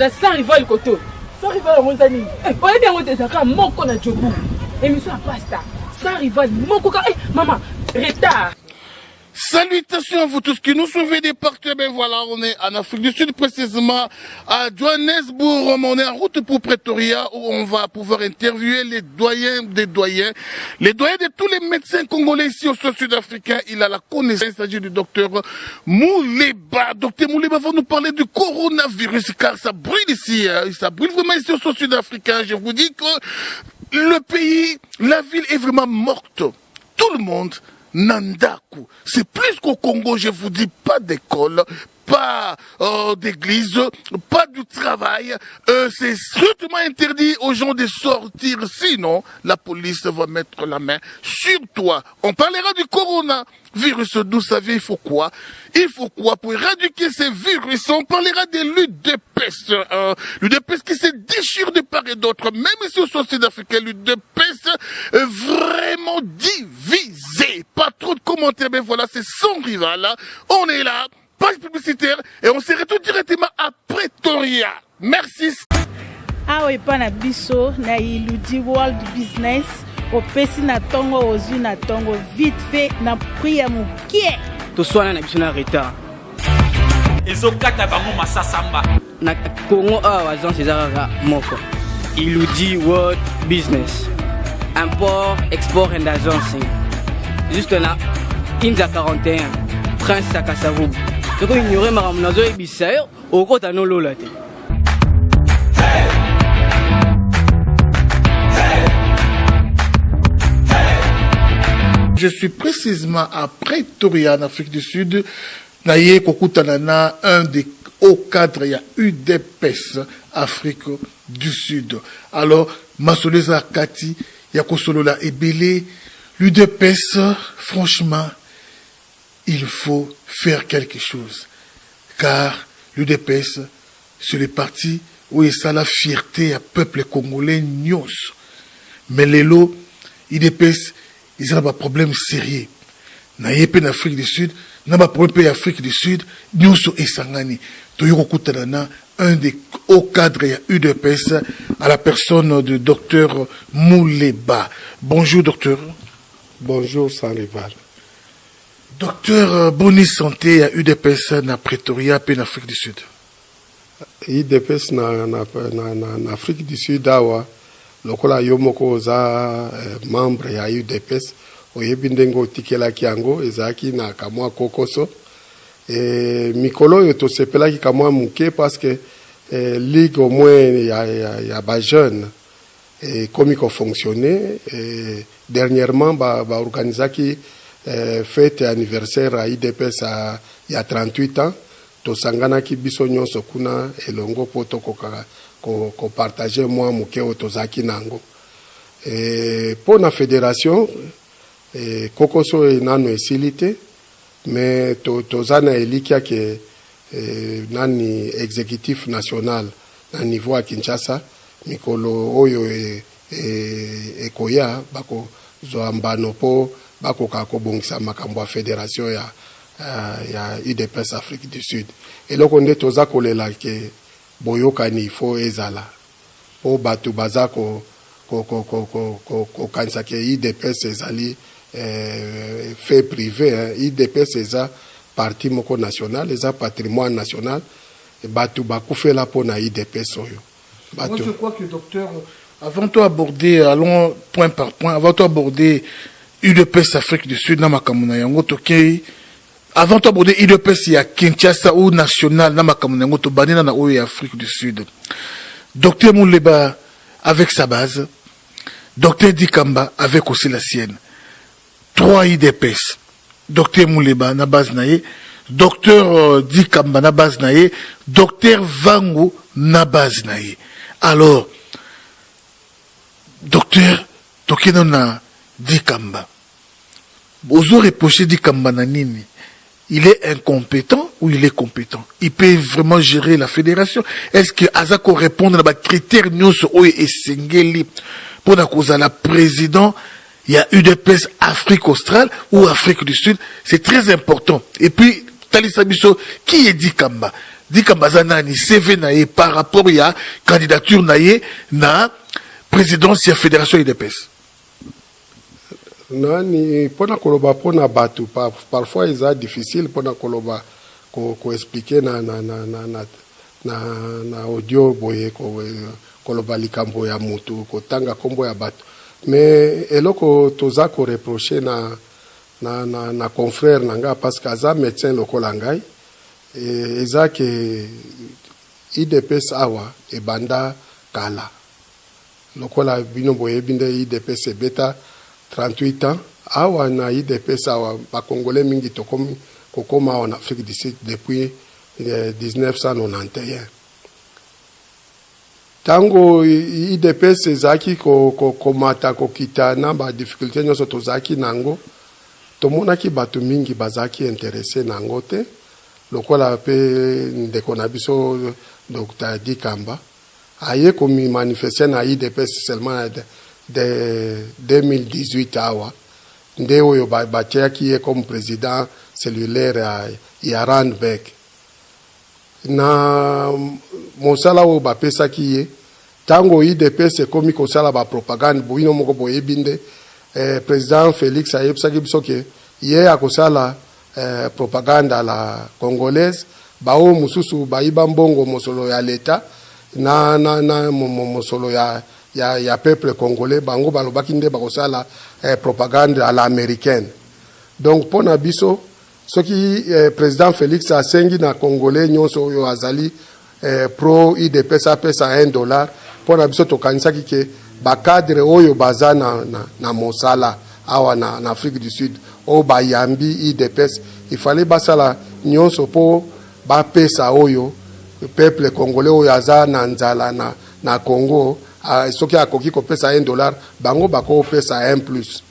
kolanda sans rival koto. Sans rival mon ami. Oye bien on tezaka moko na jobu. Émission à pasta. Sans rival moko ka maman, retard. Salutations à vous tous qui nous suivez des partout. Ben voilà, on est en Afrique du Sud, précisément à Johannesburg. On est en route pour Pretoria où on va pouvoir interviewer les doyens des doyens. Les doyens de tous les médecins congolais ici au sud-africain. Il a la connaissance. Il s'agit du docteur Mouleba. Docteur Mouleba va nous parler du coronavirus car ça brûle ici. Ça brûle vraiment ici au sud-africain. Je vous dis que le pays, la ville est vraiment morte. Tout le monde Nandaku, c'est plus qu'au Congo, je vous dis, pas d'école, pas d'église, pas du travail. C'est strictement interdit aux gens de sortir, sinon la police va mettre la main sur toi. On parlera du coronavirus, vous savez, il faut quoi? Il faut quoi pour éradiquer ces virus? On parlera de l'UDPS, l'UDPS qui se déchire de part et d'autre, même ici au sud-africain, l'UDPS vraiment divisé. Pas trop de commentaires, mais voilà, c'est son rival. On est là. Page publicitaire et on se retrouve directement à Pretoria. Merci. Ah oui, pas na biso na iludi world business au pesi na tongo ozu na tongo vite fait na prix ya mukie. To soana na biso na retard. Ezokata bango masasamba. Na Congo a agence ezaka moko. Iludi world business. Import, export and agency. Juste là, Inza 41, Prince Sakasavu. Ce qu'on ignorait, Maram Nazo et Bissayer, au côté à nos lolate. Je suis précisément à Pretoria, en Afrique du Sud. Naye Kokutanana, un des hauts cadres, il y a UDPS, Afrique du Sud. Alors, Masoleza Kati, Yakosolola Ebele, l'UDPS, franchement, il faut faire quelque chose. Car l'UDPS, c'est le parti où il y a la fierté à peuple congolais, nyos. Mais les lots, l'UDPS, ils ont un problème sérieux. Na yepe en Afrique du Sud, na ba problème en Afrique du Sud, nyos et sangani. Toyoko Kutanana, un des hauts cadres de l'UDPS, à la personne du docteur Mouleba. Bonjour, docteur. Bonjour, sans rival. Docteur, bonne santé à UDPS na Pretoria et en Afrique du Sud. UDPS na Afrique du Sud awa lokola yomoko za membre ya UDPS oyebindengo tikela kiango ezaki na kamwa kokoso mikolo yo to sepela ki kamwa muke parce que ligue au moins ya ba jeune comme il fonctionner dernièrement ba organisaki fête anniversaire à IDPS il y a 38 ans to sangana ki biso nyonso kuna elongo poto ko partager moi muke otozaki nango pour la fédération kokoso nano esilite mais tozana elikia ke nani exécutif national na niveau à Kinshasa mikolo oyo ekoya bako zoambano po bako kakobongisa makambo ya fédération ya UDPS Afrique du Sud et loko nde toza kolela ke boyokani fo ezala po batu baza ko kanisa ke UDPS ezali fait privé UDPS eza parti moko national eza patrimoine national batu bakufela po na UDPS oyo batu. Moi je crois que docteur, avant de aborder, allons point par point, avant d'aborder UDPS Afrique du Sud, Namakamuna Yango Tokei, avant d'aborder UDPS, il y a Kinshasa ou national, Namakamuna Yango Tobanina na Oye Afrique du Sud. Docteur Mouleba avec sa base, Docteur Dikamba avec aussi la sienne. 3 UDPS. Docteur Mouleba na base naye, Docteur Dikamba na base naye, Docteur Vangu na base naye. Alors, Docteur Tokeno na Dikamba. Ozo reprocher Dikamba na nini? Il est incompétent ou il est compétent? Il peut vraiment gérer la fédération? Est-ce que Azako répond à la critère nyonso oyo esengeli pour na cause la président? Il y a UDPS Afrique australe ou Afrique du Sud. C'est très important. Et puis, Talisa Bisso, qui est Dikamba? Dikamba nani CV naye par rapport à candidature naye na présidence ya fédération UDPS. Nani pona koloba pona batu parfois c'est difficile pona koloba ko expliquer na audio boye ko koloba likambo ya mutu ko tanga kombo ya batu. Mais eloko toza ko reprocher na confrère nanga parce que aza médecin lokola ngai eza ke IDPS awa ebanda kala lokola bino boye binde IDPS beta 38 ans awa na IDPS awa ba congolais mingi to kokoma en Afrique du Sud depuis 1991 tango IDPS ezaki komata kokita na ba difficulté nyoso tozaki nango tomonaki bato mingi bazaki intéressé nango te lokola pe ndeko na biso Dr. Dikamba aye komi manifester na IDPS seulement de 2018 awa nde oyo batiaki ye comme président cellulaire ya Randbeck na mosala oyo bapesaki ye tango IDPS ekomi kosala bapropagande boyino moko boyebi nde président Félix ayebisaki biso ke ye akosala propagande à la congolaise bao mususu bayiba mbongo mosolo ya leta na mosolo ya peuple congolais bango balobaki nde bakosala propagande à l'américaine. Donc pona biso soki président Félix asengi na congolais nyonso oyo azali pro IDPS apesa $1 pona biso tokanisaki ke bakadre oyo baza na mosala awa na Afrique du Sud o bayambi IDPS il fallait basala nyonso po bapesa oyo peuple congolais oyo aza na nzala na Congo soki akoki kopesa $1 bango bako pesa $1+.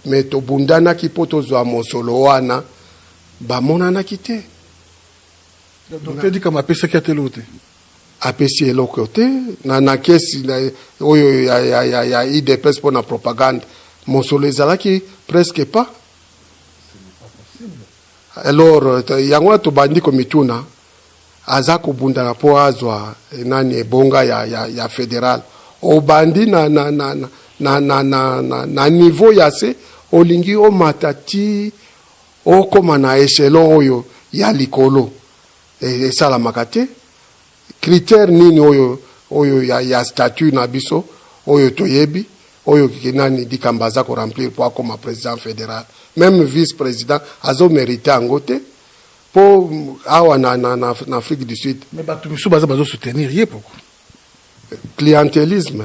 Mais tobundana ki poto zwa mosolo wana bamonana kite Donc tu dis comme apesa ki atelote apesi eloko te na kesi oyo ya IDPS pona propagande mosolo ezalaki presque pas. Alors yango tobandi komituna aza kobundana po azwa nani ebonga ya fédéral obandi na niveau ya se olingi o matati okoma na échelon oyo ya likolo esalamaka te critère nini oyo ya statut na biso oyo toyebi oyo kinani Dikamba aza ko remplir pour comme président fédéral même vice-président azo mérité yango te po awa na Afrique du Sud. Mais bato misu baza soutenir ye pourquoi clientélisme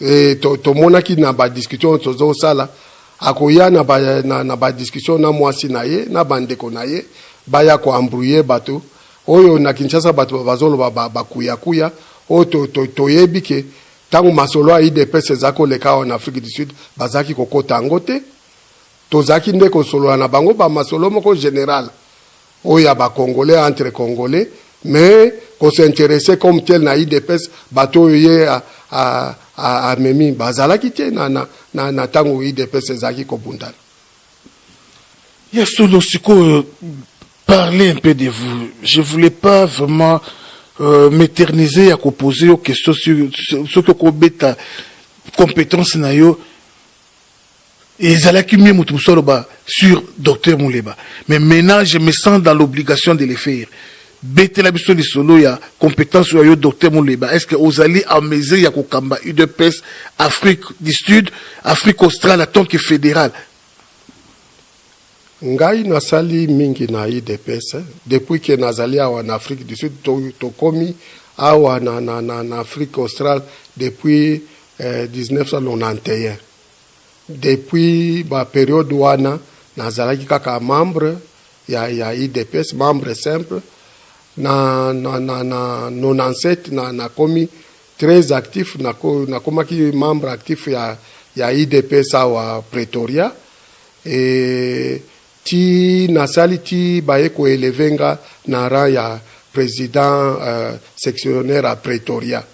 et tomonaki na ba discussion tozo sala akoya na ba discussion na mwasi na ye na bandeko na ye baya ko embrouiller bato oyo na Kinshasa bato bazoloba bakuya o toyebi ke tango masolo a IDPS ezako leka en Afrique du Sud bazaki kokota ngote tozaki nde kosolo na bango ba masolo moko général oya ba congolais entre congolais mais qu'on s'intéressait comme tel na IDPS bato ye a memi bazalaki te na tango IDPS ezaki kobundana. Yasolo siko parler un peu de vous. Je voulais pas vraiment m'éterniser à poser aux questions sur ce que kobeta compétence na yo et zalaki mieux mutumsoloba sur docteur Muleba. Mais maintenant je me sens dans l'obligation de le faire. Bete la biso lisolo ya compétence yo docteur Muleba. Est-ce que ozali à mesure ya kokamba UDPS Afrique du Sud, Afrique australe en tant que fédéral? Ngai nasali mingi na IDPS depuis que nazali awa en Afrique du Sud to komi awa na Afrique australe depuis 1991. Depuis ba période wana nazalaki kaka membre ya IDPS membre simple na 97 na komi très actif na komaki membre actif ya IDPS awa Pretoria et ti nasali ti baye ko elevenga na rang ya président sectionnaire à Pretoria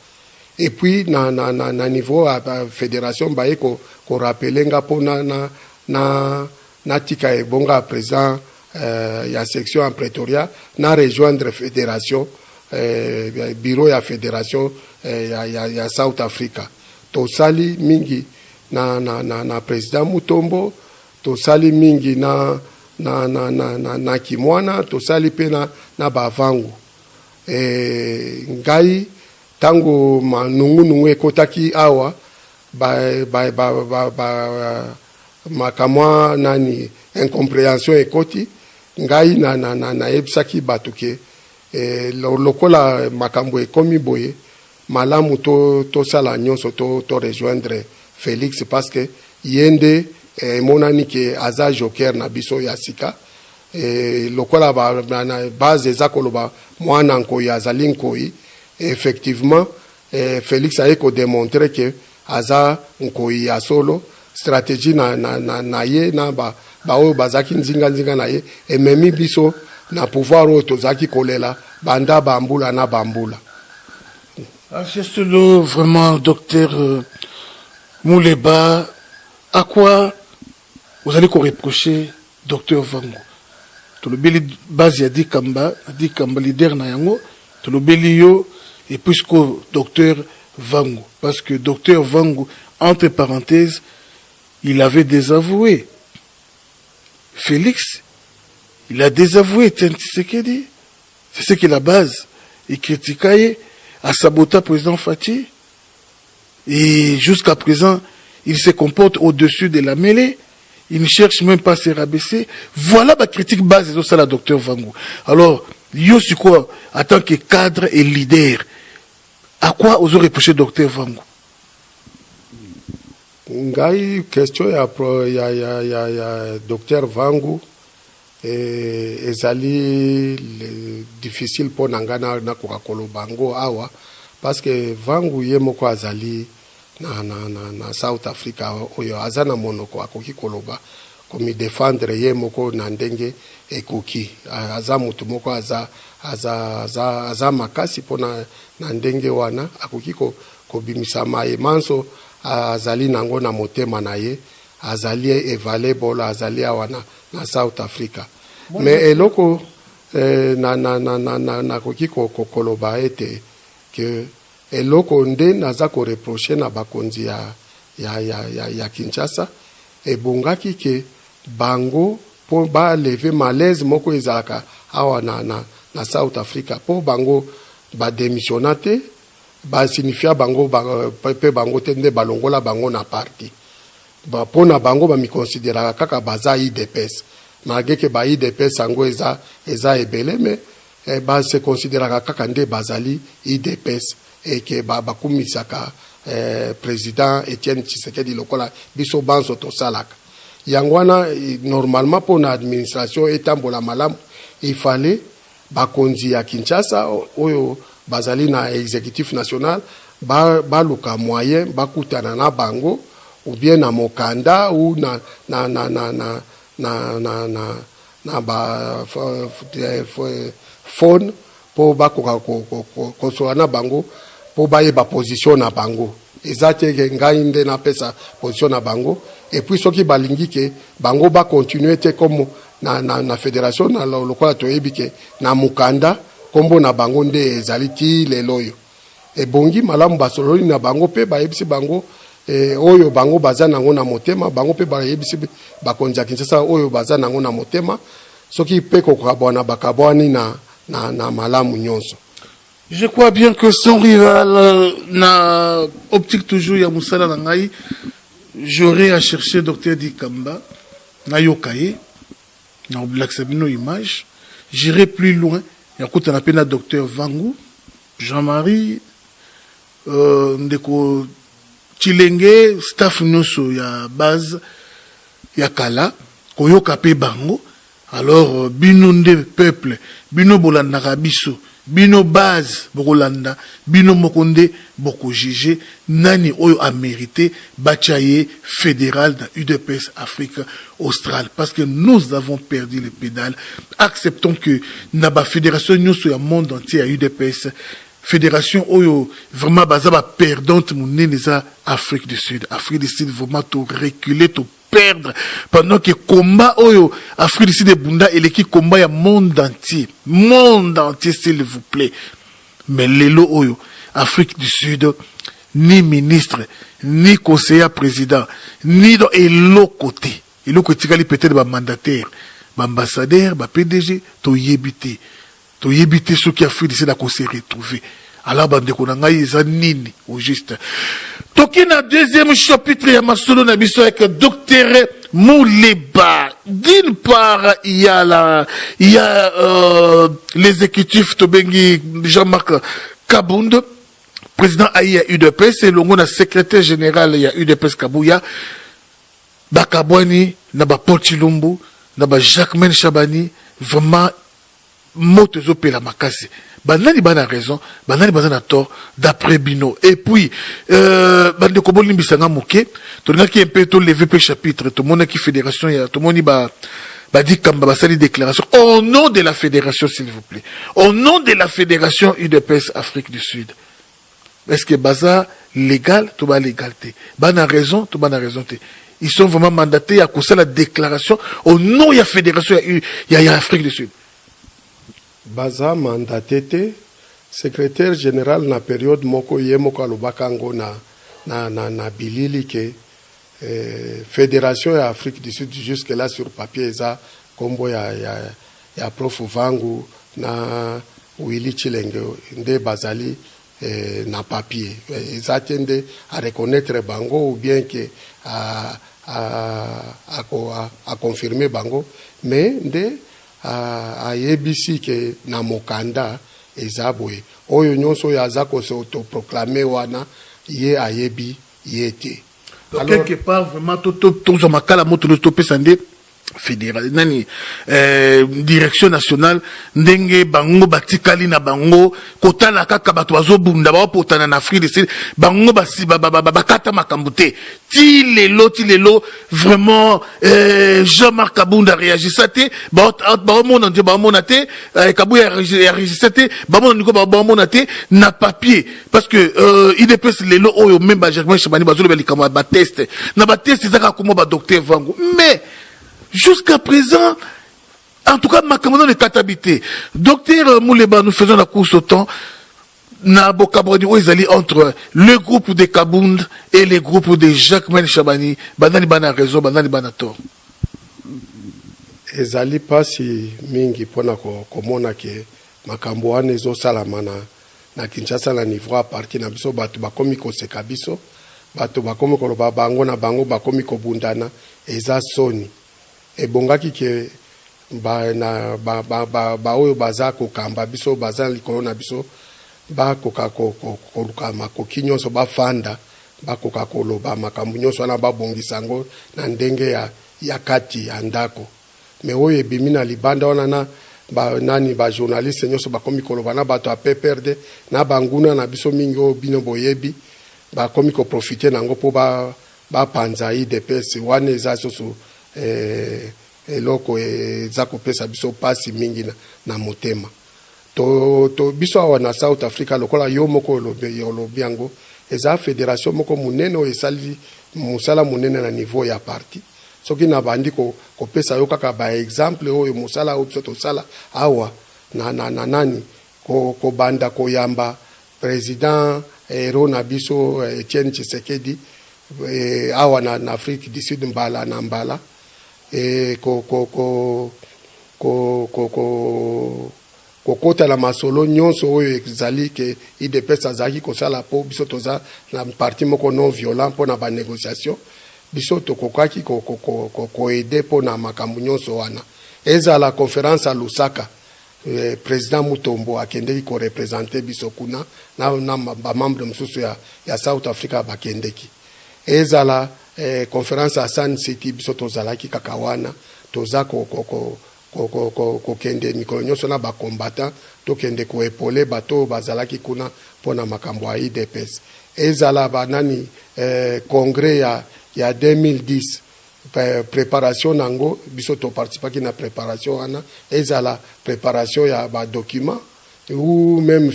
et puis na niveau à fédération baye ko rappelenga po na tika ebonga président ya section en Pretoria na rejoindre fédération bureau ya fédération ya South Africa. Tosali mingi na président Mutombo, tosali mingi na Kimwana, tosali pe na bavangu. Ngai tango manungu ekotaki awa makamwa nani incompréhension ekoti ngai na ebisaki batuke lokola makambo ekomi boye malamu to sala nyonso to rejoindre Félix parce que yende monani ke aza joker na biso ya sika lokola base eza koloba mwana nkoi azali nkoi effectivement Félix aye kodémontrer ke aza nkoi ya solo stratégie na ye na baoyo bazaki nzinga na ye ememi biso na pouvoir oyo tozaki kolela banda bambula na bambula. C'est vraiment, docteur Mouleba, à quoi vous allez reprocher docteur Vango? Tu le beli base ya di kamba leader na yango, tu le beli yo et puisque docteur Vango, parce que docteur Vango, entre parenthèses, il avait désavoué Félix, il a désavoué Tshisekedi, c'est ce qui est la base. Il critiquait, a saboté le président Fati, et jusqu'à présent, il se comporte au-dessus de la mêlée, il ne cherche même pas à se rabaisser. Voilà ma critique base de ça, la docteur Vango. Alors, yo c'est quoi, en tant que cadre et leader, à quoi vous aurez reproché docteur Vango? Ngai question ya docteur Vango ezali difficile pour nangana na kokolo bango awa parce que Vango ye moko azali na South Africa oyo azana monoko akoki koloba komi défendre ye moko na ndenge ekoki aza mutu moko aza makasi pona na ndenge wana akoki kobimisa maye manso azali nango na motema na ye azali available azali awa na South Africa mais eloko na koki kokoloba ete que eloko nde naza ko reprocher na bakonzi ya Kinshasa ebongaki ke bango po ba lever malaise moko ezalaka awa na South Africa po bango ba démissionnate ba signifia bango pe bango tende balongola bango na parti ba pona bango ba mi considérer kaka baza IDPS malgré que ba IDPS sango eza ebele mais ba se considérer kaka nde bazali IDPS et que ba kumisaka président Etienne Tshisekedi lokola biso banzo to salaka yangwana normalement pour une administration etambola malam il fallait bakonzi ya Kinshasa oyo bazali na exécutif national baluka moyen bakutana na bango ou bien na mokanda ou na ba phone po bakoka kosola na bango po baye ba position na bango ezate ngai nde na pesa position na bango et puis soki balingi ke bango ba continuer te comme na fédération na lokola toyebi ke na mukanda kombo na bango nde ezali ti leloyo ebongi malamu basololi na bango pe bayebisi bango oyo bango baza nango na motema bango pe bayebisi bakonzi ya Kinshasa oyo baza nango na motema soki pe kokabwana bakabwani na malamu nyonso. Je crois bien que son rival na optique toujours ya musala na ngai j'aurais à chercher docteur Dikamba na yokaye na oblak image j'irai plus loin yakuta na pena docteur Vango Jean-Marie ndeko Chilenge staff noso ya base ya kala koyoka pe bango alors bino nde peuple bino bolanda biso bino base bokolanda bino mokonde boko juger nani oyo a mérité bachaye fédéral dans UDPS Afrique australe parce que nous avons perdu les pédales. Acceptons que naba fédération nyoso ya monde entier à UDPS fédération oyo vraiment bazaba perdante monene za Afrique du Sud vraiment to reculer to perdre pendant que combat oyo Afrique du Sud de Bunda et l'équipe combat ya monde entier s'il vous plaît. Mais lelo oyo Afrique du Sud ni ministre ni conseiller président ni dans l'autre côté peut-être ba mandataire ba ambassadeur ba PDG to yebité ceux qui Afrique du Sud a se retrouver. Alors bande ko na ngai za nini au juste toki na deuxième chapitre ya masolo na biso avec docteur Mouleba. D'une part il y a l'exécutif Tobengi Jean-Marc Kabound, président Aïe à UDPS, et le secrétaire général ya UDPS Kabouya Bakabwani na ba Paul Chilumbu na ba Jacques Chabani vraiment moto pe la makasi. Banani bana raison, banani bana tort d'après Bino. Et puis bande ko boli bisanga moké, to ngaki un peu to lever pe chapitre, to mona ki fédération ya to moni ba dit kamba ba sali déclaration au nom de la fédération s'il vous plaît. Au nom de la fédération UDPS Afrique du Sud. Est-ce que baza légal to ba légalité. Bana raison to bana raison té. Ils sont vraiment mandatés à causer la déclaration au nom de la fédération ya Afrique du Sud. Baza mandaté secrétaire général na période moko yemoko alobakango na bilili ke fédération ya Afrique du Sud jusque là sur papier eza kombo ya prof Vangu na Willy Chilenge nde bazali na papier eza tende à reconnaître bango ou bien que à confirmer bango mais nde a yebisi ke na mokanda ezabwe oyo nyonso yaza ko se autoproclamer wana ye ayebi yete. Alors quelque part vraiment tout makala moto le stopper sandé fédéral nani direction nationale ndenge bango batikali na bango kotala kaka bato bazobunda ba potana na Afrique du Sud bango bakata makambute ti lelo vraiment Jean-Marc Kabound a réagi ça té ba mona te ba mona te Kabouya a réagi ça té ba mona te na papier parce que il dépêche lelo oyo même ba Germain Chabani bazolo belikama ba test na ba test zaka comme ba docteur Vangu mais jusqu'à présent, en tout cas, ma commande est habité. Docteur Mouleba, nous faisons la course au temps. Na Bokabodi, où ils allaient entre le groupe de Kabound et le groupe de Jacques Chabani. Banani bana raison, banani bana tort. Ezali pasi mingi pona komona ke makambo wana ezo salamana na Kinshasa na niveau à partir na biso batu bakomi ko seka biso batu bakomi ko loba bango na bango bakomi ko bundana eza soni. Et bongaki ke ba oyo baza ko kamba biso baza likolo na biso ba koka ko kama ko kinyoso ba fanda ba koka ko loba makambu nyonso na ba bongisango na ndenge ya kati ya ndako me oyo ebimi na libanda wana na ba nani ba journaliste nyonso ba komi ko loba na bato a perdre na banguna na biso mingi o bino boyebi ba komi ko profiter nango po ba panza IDPS wana eza soso eloko eza kopesa biso pasi mingi na motema to biso awa na South Africa lokola yo moko olobi yango eza fédération moko munene oyo esali mosala munene na niveau ya parti soki na bandi kopesa yo kaka ba exemple oyo mosala oyo biso tosala awa na nani kobanda koyamba président ero na biso Etienne Tshisekedi awa na Afrique du Sud mbala na mbala kokota la masolo nyonso oyo ezali ke IDPS azaki kosala po biso toza na parti moko non violent po na ba négociation biso tokokaki ko aider po na makambo nyonso wana ezala conférence à Lusaka président Mutombo akendeki ko représenter biso kuna na ba membre msusu ya South Africa bakendeki ezala conférence à Sun City biso tozalaki kakawana toza kende mikolo nyonso na ba combattant tokende ko épauler bato bazalaki kuna pona makambo ya IDPS ezala banani congrès ya 2010 préparation nango biso to participaki na préparation wana ezala préparation ya ba document ou même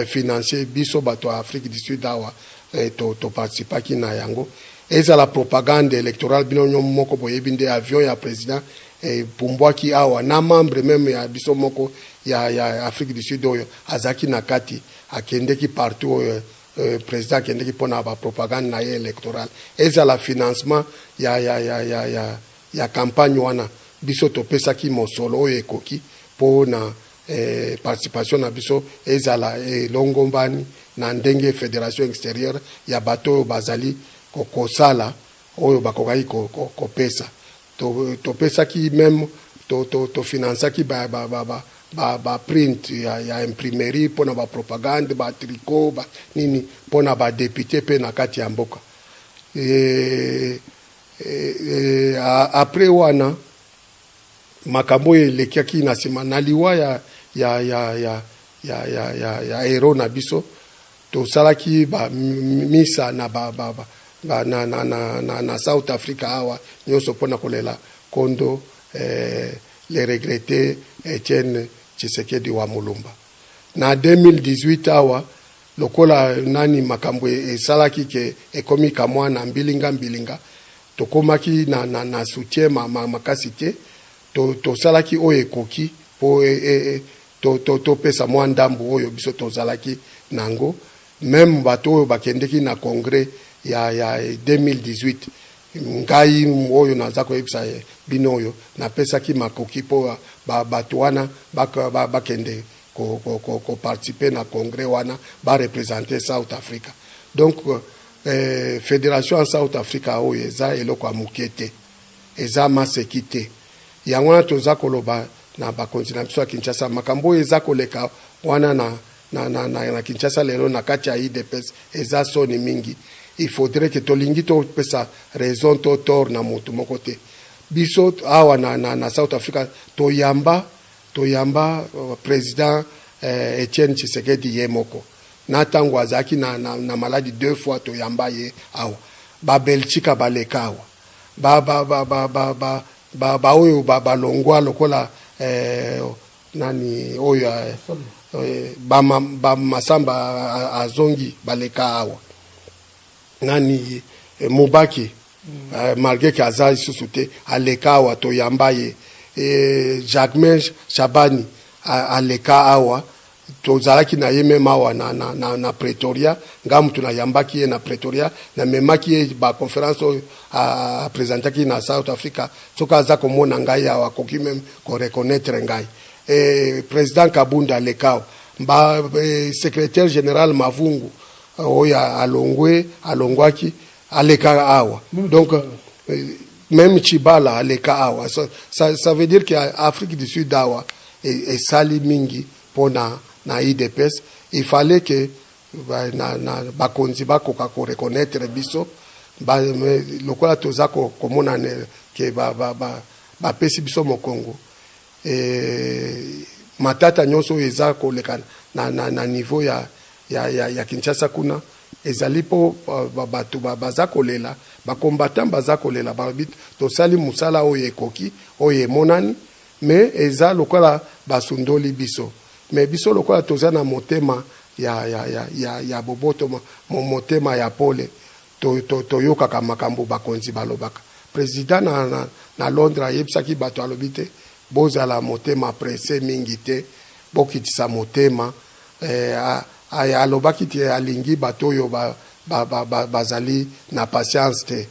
financier biso bato Afrique du Sud awa to participaki na yango eza la propagande électorale bino moko boyebi nde avion ya président pumbwaki awa na membre même ya biso moko ya Afrique du Sud oyo azaki na kati akendeki partout oyo président akendeki mpona propagande na ye électorale eza la financement ya campagne wana biso topesaki mosolo oyo ekoki mpona participation na biso ezala elongombani na ndenge fédération extérieure ya bato oyo bazali kosala oyo bakokaki kopesa topesaki même tofinançaki print ya imprimerie mpona propagande tricot nini mpona député mpe na kati ya mboka après wana makambo oyo elekiaki na nsima na liwa ya hero na biso tosalaki misa na South Africa awa nyonso mpona kolela kondo le regretté Etienne Tshisekedi wa Mulumba na 2018 awa lokola nani makambo esalaki ke ekomi kamwa na mbilinga tokomaki na soutien makasi te tosalaki oyo ekoki po topesa mwa ndambu oyo biso tozalaki nango même bato oyo bakendeki na congrès ya 2018 ngai oyo naza koyebisa bino oyo napesaki makoki po bato wana bakende koparticipe na congrès wana barepresente South Africa donc fédération ya South Africa oyo eza eloko ya moke te eza maseki te yango wana toza koloba na bakonzi na biso ya Kinshasa makambo oyo eza koleka wana na Kinshasa lelo na kati ya UDPS eza soni mingi. Il faudrait que tolingi topesa raison to tort na motu moko te biso awa na South Africa toyamba président Etienne Tshisekedi ye moko na tango azaki na maladi 2 fois toyamba ye awa Belgique baleka awa oyo balongwa lokola nani oyo masamba azongi baleka awa nani Mubaki malgré que aza isusu te aleka awa toyamba ye Jacques Chabani aleka awa tozalaki na ye meme awa na Pretoria nga mutu nayambaki ye na Pretoria na memaki ye baconférence oyo apresentaki na South Africa soki aza komona ngai awa akoki meme koreconnaitre ngai président Kabunda aleka awa secrétaire général Mavungu oyo alongwaki aleka awa donc même Chibala aleka awa ça veut dire que Afrique du Sud awa esali mingi pona na IDPS il fallait que bakonzi bakoka ko reconnaître biso lokola toza komona ke bapesi biso mokongo matata nyonso eza koleka na niveau ya Kinshasa kuna ezali po bato baza kolela bakombatant baza kolela babit tosali musala oyo ekoki oyo emonani mais eza lokola basundoli biso mais biso lokola toza na motema ya boboto motema ya pole toyokaka makambo bakonzi balobaka président na Londres ayebisaki bato alobi te bozala motema presse mingi te bokitisa motema alobaki te alingi bato oyo bazali na patience te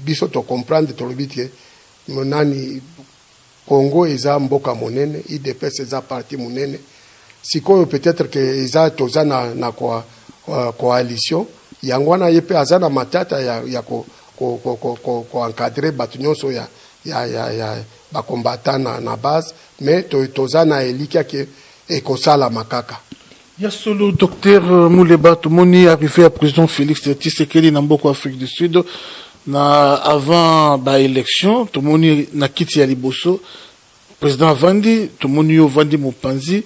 biso to comprendre tolobi te nani Congo eza mboka monene IDPS eza parti monene sikoyo peut-être que eza toza na coalition yango wana ye pe aza na matata ya ko encadrer bato nyonso ya bakombatant na base mais toza na elikia ke ekosala makaka. Ya solo docteur Muleba tomoni arrivé à président Félix Tshisekedi na mboko Afrique du Sud na avant ba élection tomoni na kiti ya liboso président Vandi tomoni yo Vandi Mopanzi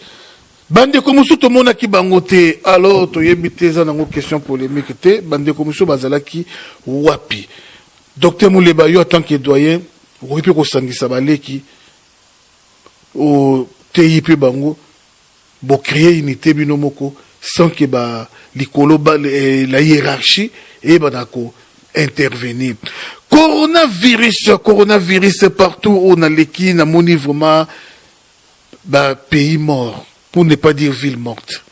bande komusu tomona ki bango te alors toyebi te za nango question polémique te bande komusu bazalaki wapi docteur Muleba yo en tant que doyen oyebi ko sangisa baleki o teyipe bango bo créer unité binomoko sans que ba likolo ba la hiérarchie et ba dako intervenir. Coronavirus partout où on a l'équipe, on a vraiment pays mort, pour ne pas dire ville morte.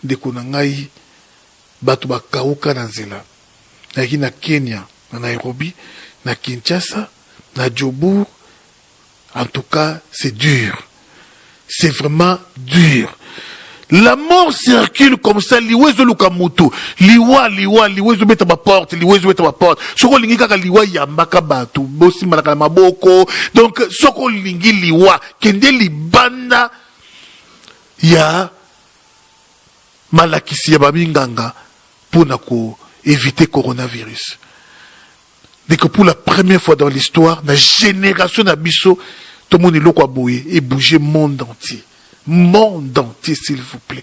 De Konangai, batu bakauka na nzela. Na Kenya, na Nairobi, na Kinshasa, na Djobourg. En tout cas, c'est dur. C'est vraiment dur. La mort circule comme ça, liwezo lukamutu, liwezo beta ma porte, soko lingi kaka liwa yambaka batu, bosi malaka maboko, donc soko lingi liwa, kende libanda ya malakisi ya babinganga pour éviter coronavirus. Dès que pour la première fois dans l'histoire, la génération d'Abisso, tout le monde est là quoi bouiller et bouger monde entier. Monde entier, s'il vous plaît.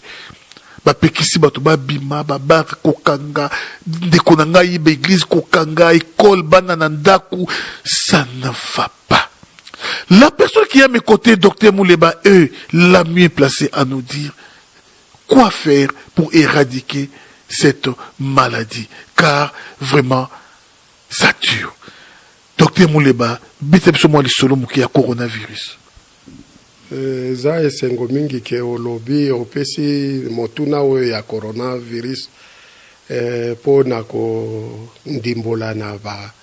Bapekisi batuba bima, babar kokanga, dekonanga ibe église kokanga, école bananandaku, ça ne va pas. La personne qui est à mes côtés, docteur Mouleba, eux, la mieux placée à nous dire quoi faire pour éradiquer cette maladie. Car vraiment, ça tue. Docteur Mouleba, bitepso moi le solo muki ya coronavirus. Za esengo mingi ke olobi opesi motuna oyo ya coronavirus po na ko ndimbola na ba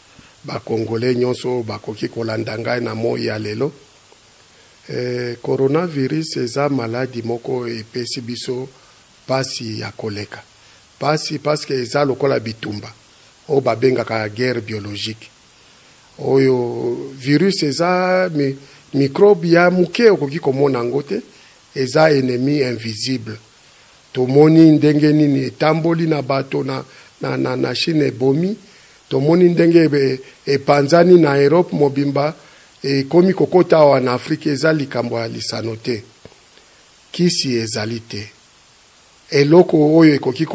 Congolais nyonso bakoki kolanda ngai na moi ya lelo. Coronavirus eza maladi moko epesi biso pasi ya koleka. Pasi parce que eza lokola bitumba o babengaka guerre biologique. Oyo virus eza microbe ya muke okoki komona ngote eza ennemi invisible. Tomoni ndenge nini etamboli na bato na Chine ebomi. Tomoni ndenge epanzani na Europe mobimba komi kokota wa na Afrique eza likambo ya lisano te. Kisi ezali te. Eloko oyo ekoki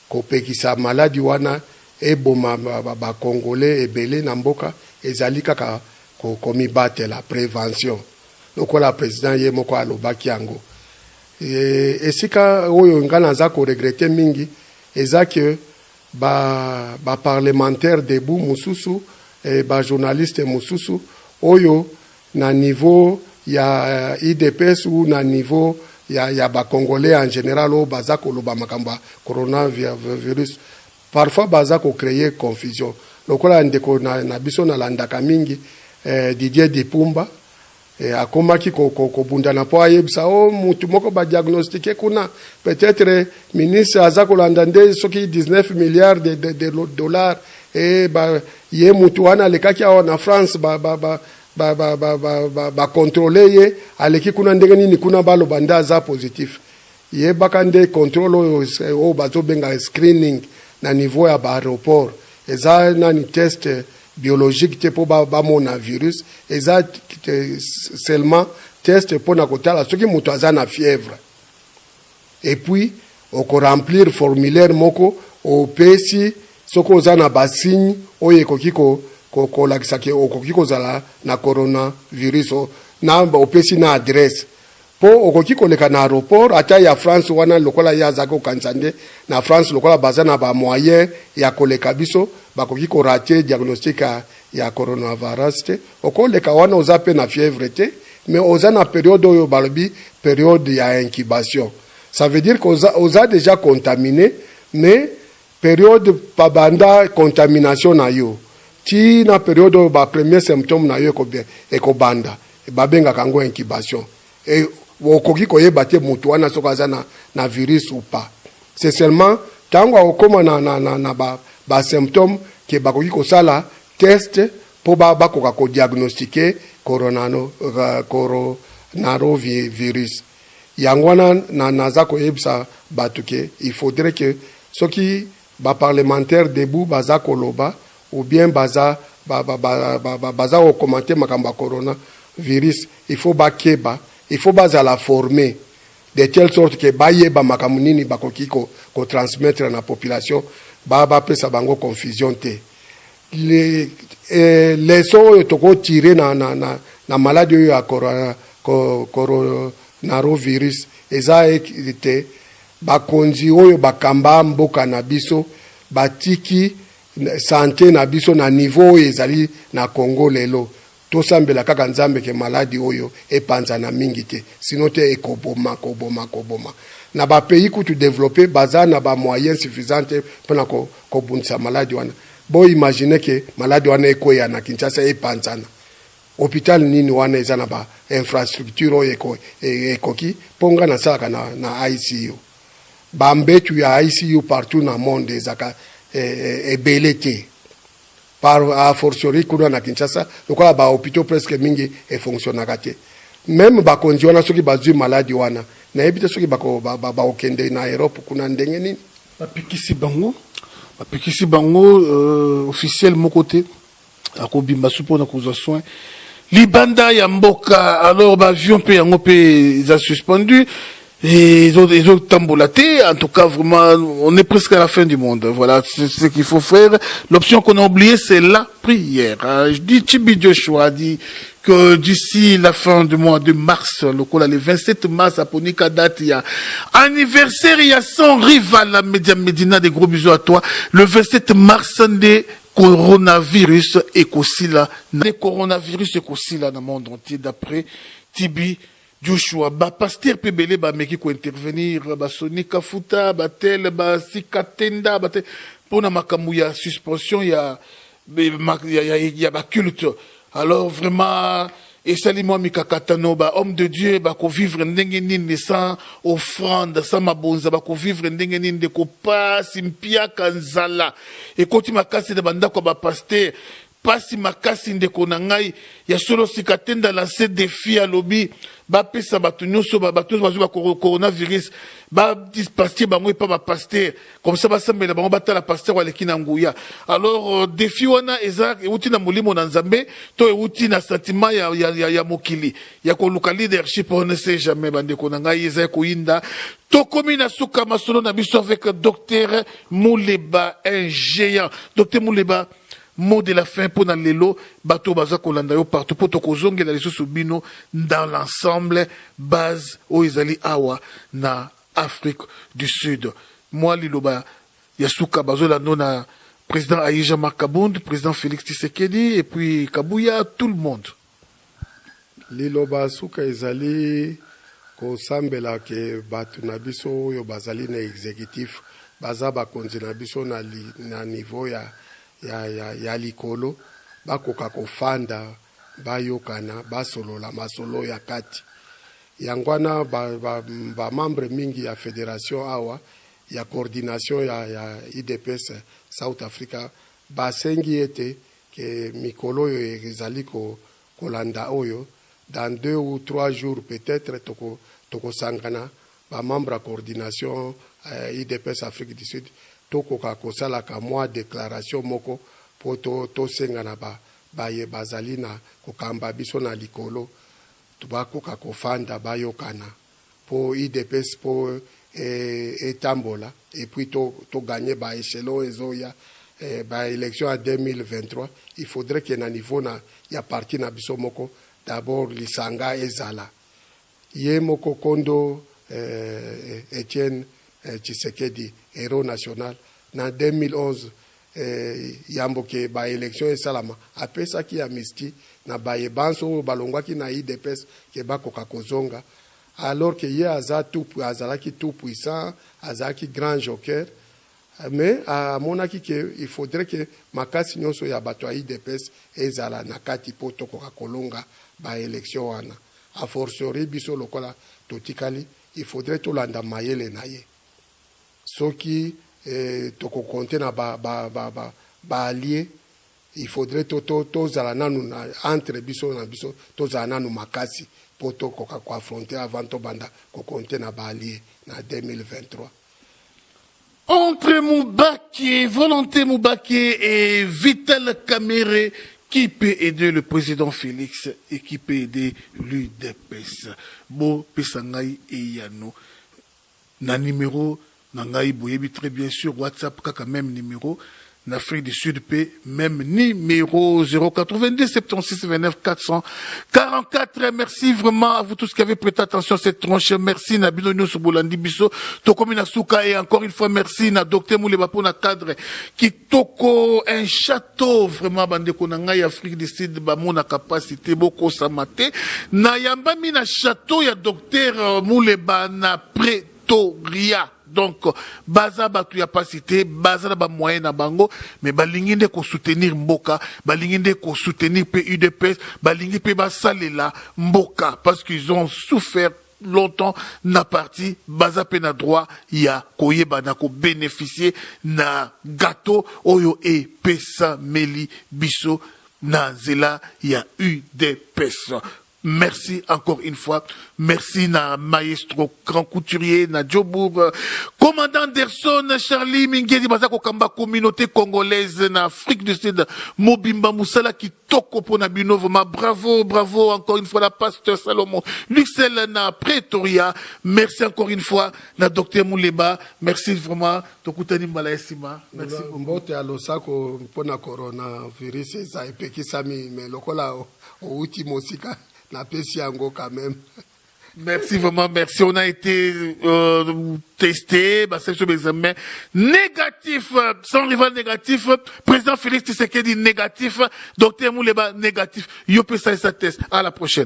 kopekisa maladi wana eboma ba Congolais ebele na mboka ezali kaka komibate la prévention. Lokola président ye moko alobaki yango. Esika oyo ngana za ko regretter mingi eza que ba parlementaire debout mususu ba journaliste mususu oyo na niveau ya IDPS ou na niveau ya ba Congolais en général o baza ko loba makamba coronavirus parfois baza ko créer confusion. Lokola ndeko na biso na landaka mingi Didier Dipumba akomaki ko bunda na po ayebisa o mutu moko ba diagnostiquer kuna peut-être ministre azako landande soki 19 milliards de dollars ba ye mutu wana lekaki na France ba contrôler ye aleki kuna ndenge nini kuna balo banda za positif ye bakande contrôle o bazo benga screening na niveau ya ba aéroport eza nani test biologique te po ba mona virus eza seulement test po na kotala soki mutu aza na fièvre et puis on remplir formulaire moko o pesi soko oza na basigne oyo ekoki ko lakisa ke okoki kozala na coronavirus na opesi na adresse po okoki koleka na aéroport ata ya France wana lokola ya zako kansande na France lokola baza na ba moyen ya koleka biso bakoki ko rater diagnostic ya coronavirus te okoleka wana oza pe na fièvre te mais oza na période oyo balobi période ya incubation. Ça veut dire qu'oza déjà contaminé mais période pabanda contamination na yo ti na période ba premier symptôme na yo ko banda babenga kango incubation et okoki koyeba te mutu wana soko aza na virus ou pas. C'est seulement tango okoma na ba symptôme ke bakoki kosala test po bakoka ko diagnostiquer coronavirus. Yangwana naza koyebisa batuke il faudrait que soki ba parlementaire debout baza koloba ou bien baza o commenter makamba coronavirus il faut bakeba il faut la former de telle sorte que bayeba makamunini bakoki ko transmettre na population ba pesa bango confusion te. Les so toko tirer na maladie ya coronavirus eza ekite bakonzi oyo bakamba mboka na biso batiki santé na biso na niveau ezali na Congo lelo tosambela kaka nzambe ke maladi oyo epanza na mingi te sino te ekoboma na ba pays kutu développer baza na ba moyens suffisants pona ko bunisa maladi wana bo imagine ke maladi wana ekoya na Kinshasa epanzana hôpital nini wana eza na ba infrastructure oyo ekoki ponga na sala na ICU ba mbetu ya ICU partout na monde ezaka ebelete par a fortiori kuna na Kinshasa lokola ba hôpitaux presque mingi fonctionnaka te même bakonzi wana soki bazwi maladi wana na ebite soki okende na Europe kuna ndenge nini bapikisi bango officiel moko te akobimba supo na kozwa soin libanda ya mboka alors baavion mpe yango mpe eza suspendu et ils ont tambolaté. En tout cas, vraiment, on est presque à la fin du monde. Voilà, c'est ce qu'il faut faire. L'option qu'on a oubliée, c'est la prière. Je dis, Tibi Joshua dit que d'ici la fin du mois de mars, le 27 mars, à Ponika date, il y a anniversaire, il y a son rival, la Medina, des gros bisous à toi. Le 27 mars, des coronavirus écosila. Les coronavirus écosila dans le monde entier, d'après Tibi Joshua, pasteur Pebele, meki ko intervenir, Sonika Futa, tel, Sikatenda, pour na makamu ya suspension, il y a culte. Alors vraiment, et salimoi mikakatano, homme de Dieu, ko vivre ndenge nini sans offrande, sans mabonza, ko vivre ndenge nini de ko pas simpia kanzala. Et quand tu m'as cassé de banda ko pasteur, pasi makasi ndeko na ngai ya solo sikatenda lancer défi à lobby ba pesa batu nyonso batu bazwa coronavirus ba dispasser bango pa ba pasteur comme ça ba sambela bango batala pasteur wa lekina nguya. Alors défi wana eza uti na mulimo na nzambe to uti na sentiment ya mokili ya ko luka leadership on ne sait jamais bandeko na ngai eza ko inda to komi na suka masolo na biso avec docteur Muleba, un géant. Docteur Muleba, mot de la fin pour dans l'élo, bateau baza kolandayo partout pour tokozonge la leso subino dans l'ensemble base au Izali Awa na Afrique du Sud. Moi liloba yasuka bazola nona président Aïja Markabound, président Félix Tshisekedi et puis Kabouya, tout le monde. Liloba suka Izali ko sambela ke batu na biso yo bazali na exécutif baza bakonzi na biso na niveau ya likolo bakoka kofanda bayokana basolola masolo ya kati yangwana ba membre mingi ya fédération awa ya coordination ya IDPS South Africa basengi ete ke mikolo yo ezali kolanda oyo dans 2 ou 3 jours peut-être toko sangana ba membre ya coordination IDPS Afrique du Sud tokoka kosala ka mwa déclaration moko po to sengana baye bazali na kokamba biso na likolo tubakoka kofanda bayokana po IDPS po etambola et puis to gagner ba échelon ezoya ba élection en 2023 il faudrait que na niveau na ya parti na biso moko d'abord lisanga ezala ye moko kondo Etienne Tshisekedi héros national na 2011 yamboke ba élection esalama apesa ki amnistie na baye banso balongwaki na IDPS ke bakoka kozonga alors que ye azalaki tout puissant azalaki grand joker mais amonaki ke il faudrait que makasi nyonso ya bato ya IDPS ezala na kati po tokoka kolonga ba élection wana a fortiori biso lokola totikali il faudrait tolanda mayele na ye soki toko compter na ba allié il faudrait tozala nanu entre biso na biso tozala nanu makasi po tokoka ko affronter avant to banda ko compter na ba allié na 2023. Entre Moubaké, Volonté Moubaké et Vital Kamere, qui peut aider le président Félix et qui peut aider l'UDPS. Bo Pesangai et Yano. Na numéro, Nangai Boyebi très bien sûr, WhatsApp, kaka même numéro, en Afrique du Sud, même numéro 082 76 29 444. Merci vraiment à vous tous qui avez prêté attention à cette tranche. Merci Nabino Nyonso Bolandi Biso, Tokomina Souka, et encore une fois merci na Docteur Mouleba pour na cadre qui toko un château vraiment bande konanga Afrique du Sud ba mona capacité beaucoup samate na yamba mina château ya Docteur Mouleba na Pretoria. Donc, baza batu ya pasité, baza na ba moyen na bango, mais balinginde ko soutenir mboka, balinginde ko soutenir PUDPS, balinginde pe ba salela mboka, parce qu'ils ont souffert longtemps na parti, baza pe na droit, ya koyeba na ko bénéficier na gâteau, oyo e pesa meli biso, na zela ya UDPS. Merci encore une fois. Merci na maestro grand couturier na Djobour, commandant Anderson Charlie Mingedi Bazako Kamba communauté congolaise na Afrique du Sud Mobimba Moussala qui toko pour na bino vraiment bravo encore une fois la pasteur Salomon Luxel na Pretoria. Merci encore une fois na Docteur Mouleba. Merci vraiment tokutani mbala esima. Merci mbote alosako pona coronavirus eza epekisami mais lokola outi mosika na pesi yango quand même. Merci vraiment, merci. On a été testé, c'est sur l'examen négatif, sans rival négatif, président Félix Tshisekedi négatif, Docteur Mouleba négatif. Yopé ça et sa test. À la prochaine.